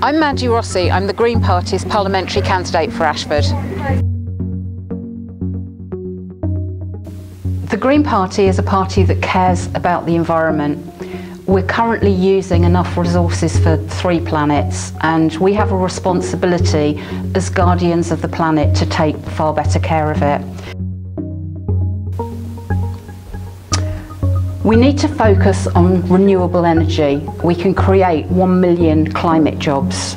I'm Maddy Rossi. I'm the Green Party's parliamentary candidate for Ashford. The Green Party is a party that cares about the environment. We're currently using enough resources for 3 planets, and we have a responsibility as guardians of the planet to take far better care of it. We need to focus on renewable energy. We can create 1 million climate jobs.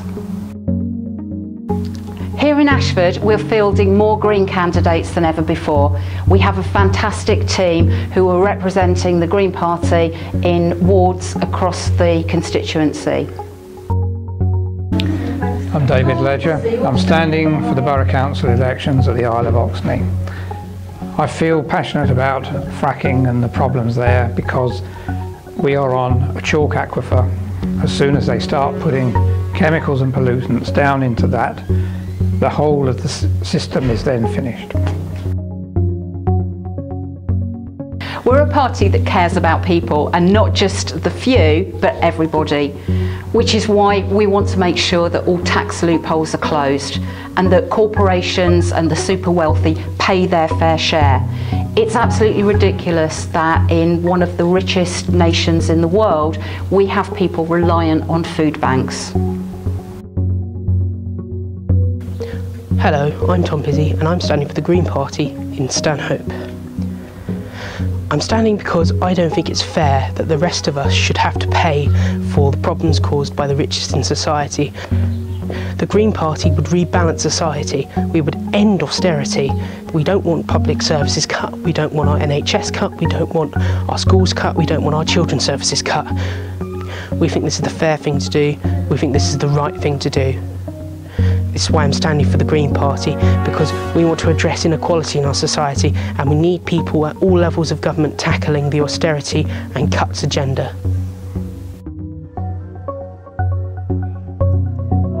Here in Ashford, we're fielding more Green candidates than ever before. We have a fantastic team who are representing the Green Party in wards across the constituency. I'm David Ledger. I'm standing for the Borough Council elections at the Isle of Oxney. I feel passionate about fracking and the problems there because we are on a chalk aquifer. As soon as they start putting chemicals and pollutants down into that, the whole of the system is then finished. We're a party that cares about people, and not just the few, but everybody, which is why we want to make sure that all tax loopholes are closed and that corporations and the super wealthy pay their fair share. It's absolutely ridiculous that in one of the richest nations in the world, we have people reliant on food banks. Hello, I'm Thom Pizzey and I'm standing for the Green Party in Stanhope. I'm standing because I don't think it's fair that the rest of us should have to pay for the problems caused by the richest in society. The Green Party would rebalance society. We would end austerity. We don't want public services cut. We don't want our NHS cut. We don't want our schools cut. We don't want our children's services cut. We think this is the fair thing to do. We think this is the right thing to do. This is why I'm standing for the Green Party, because we want to address inequality in our society and we need people at all levels of government tackling the austerity and cuts agenda.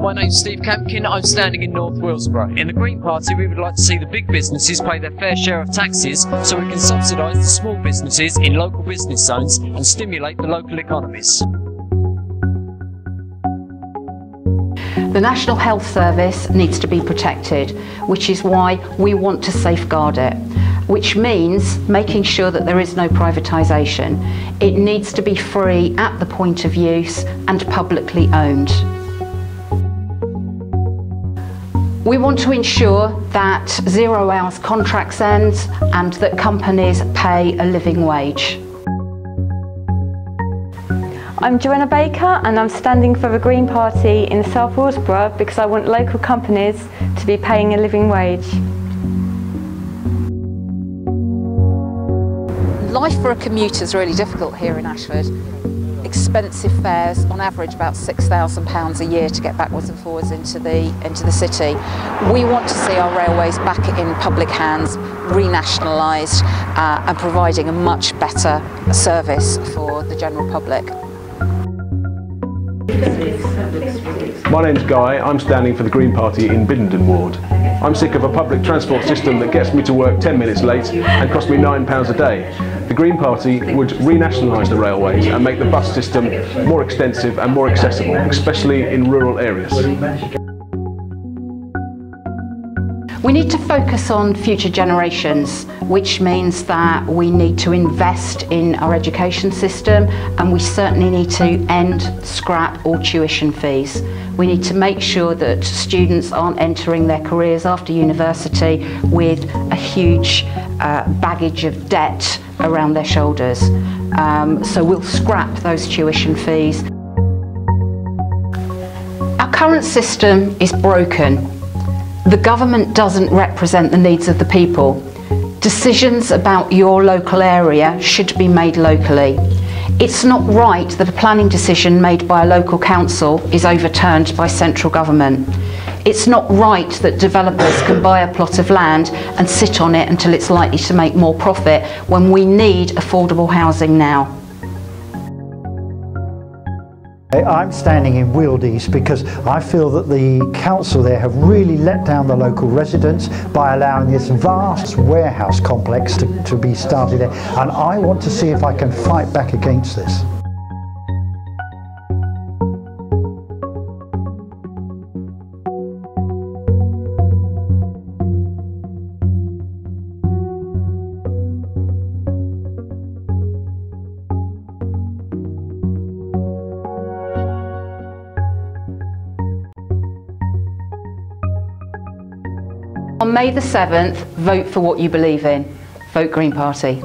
My name's Steve Campkin. I'm standing in North Willsborough. In the Green Party, we would like to see the big businesses pay their fair share of taxes so we can subsidise the small businesses in local business zones and stimulate the local economies. The National Health Service needs to be protected, which is why we want to safeguard it, which means making sure that there is no privatisation. It needs to be free at the point of use and publicly owned. We want to ensure that 0 hours contracts end and that companies pay a living wage. I'm Joanna Baker and I'm standing for the Green Party in South Willsborough because I want local companies to be paying a living wage. Life for a commuter is really difficult here in Ashford. Expensive fares, on average about £6,000 a year to get backwards and forwards into the city. We want to see our railways back in public hands, renationalised and providing a much better service for the general public. My name's Guy. I'm standing for the Green Party in Biddenden Ward. I'm sick of a public transport system that gets me to work 10 minutes late and costs me £9 a day. The Green Party would renationalise the railways and make the bus system more extensive and more accessible, especially in rural areas. We need to focus on future generations, which means that we need to invest in our education system, and we certainly need to end, scrap all tuition fees. We need to make sure that students aren't entering their careers after university with a huge baggage of debt around their shoulders. So we'll scrap those tuition fees. Our current system is broken. The government doesn't represent the needs of the people. Decisions about your local area should be made locally. It's not right that a planning decision made by a local council is overturned by central government. It's not right that developers can buy a plot of land and sit on it until it's likely to make more profit when we need affordable housing now. I'm standing in Wealdies because I feel that the council there have really let down the local residents by allowing this vast warehouse complex to be started there, and I want to see if I can fight back against this. on May the 7th, vote for what you believe in. Vote Green Party.